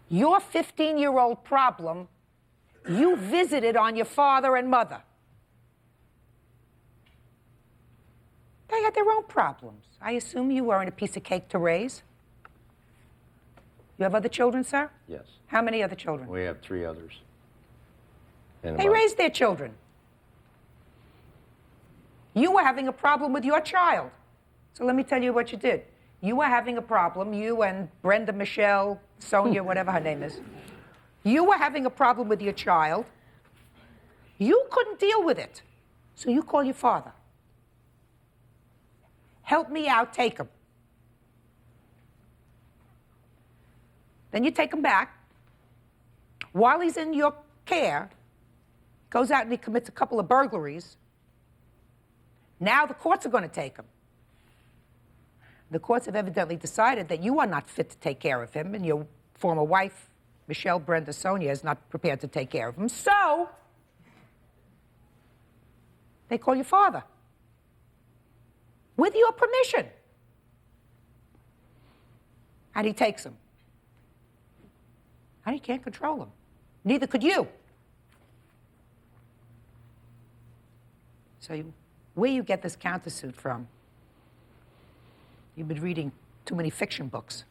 Your 15-year-old problem, you visited on your father and mother. They had their own problems. I assume you weren't a piece of cake to raise. You have other children, sir? Yes. How many other children? We have 3 others. And They raised their children. You were having a problem with your child. So let me tell you what you did. You were having a problem, you and Brenda, Michelle, Sonia, whatever her name is. You were having a problem with your child. You couldn't deal with it. So you call your father. Help me out, take him. Then you take him back. While he's in your care, goes out and he commits a couple of burglaries. Now the courts are going to take him. The courts have evidently decided that you are not fit to take care of him, and your former wife, Michelle, Brenda, Sonia, is not prepared to take care of him. So they call your father with your permission. And he takes him. And he can't control him. Neither could you. So where you get this countersuit from? You've been reading too many fiction books.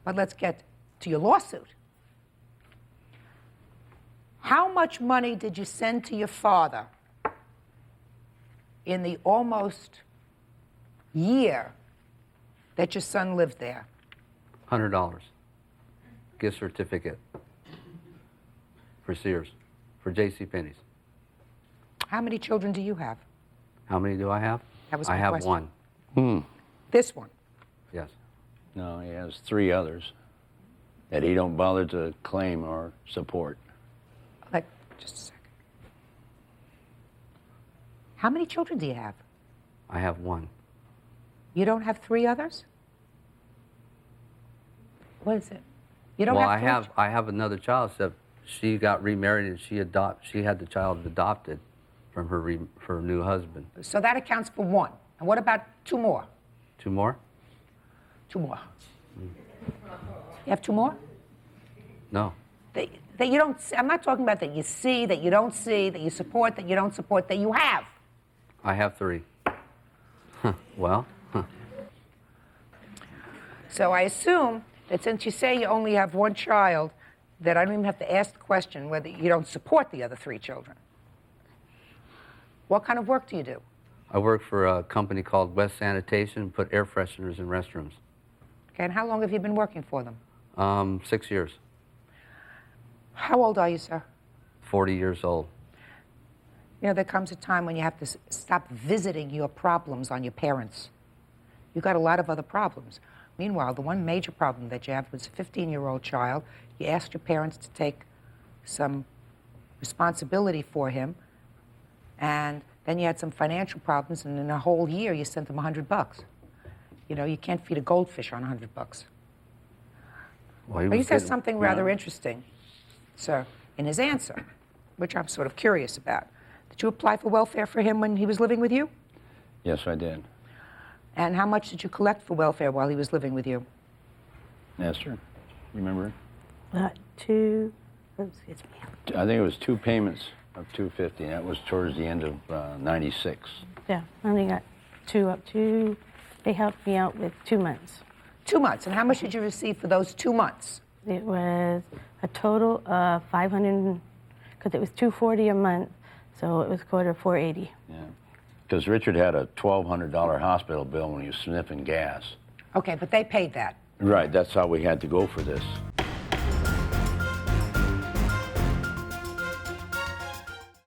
But let's get to your lawsuit. How much money did you send to your father in the almost year that your son lived there? $100. Gift certificate for Sears, for JCPenney's. How many children do you have? How many do I have? That was I my have question. one. This one. Yes. No, he has 3 others that he don't bother to claim or support. Like, just a second. How many children do you have? I have one. You don't have 3 others? What is it? You don't Well, have I have another child, except she got remarried and she had the child adopted from her new husband. So that accounts for 1. And what about 2 more? 2 more? 2 more. You have 2 more? No. That you don't, I'm not talking about that you see, that you don't see, that you support, that you don't support, that you have. I have 3. Well. So I assume that since you say you only have 1 child, that I don't even have to ask the question whether you don't support the other 3 children. What kind of work do you do? I work for a company called West Sanitation, put air fresheners in restrooms. Okay, and how long have you been working for them? 6 years. How old are you, sir? 40 years old. You know, there comes a time when you have to stop visiting your problems on your parents. You've got a lot of other problems. Meanwhile, the one major problem that you have was a 15-year-old child. You asked your parents to take some responsibility for him, and then you had some financial problems, and in a whole year, you sent them $100. You know, you can't feed a goldfish on $100. Well, But he says something rather interesting, sir, in his answer, which I'm sort of curious about. Did you apply for welfare for him when he was living with you? Yes, I did. And how much did you collect for welfare while he was living with you? Esther, remember? 2, excuse me. I think it was 2 payments of $250. That was towards the end of '96. Yeah, I only got 2 up to, they helped me out with 2 months. 2 months. And how much did you receive for those 2 months? It was a total of 500, because it was $240 a month, so it was quarter 480. Yeah. Because Richard had a $1,200 hospital bill when he was sniffing gas. Okay, but they paid that. Right, that's how we had to go for this.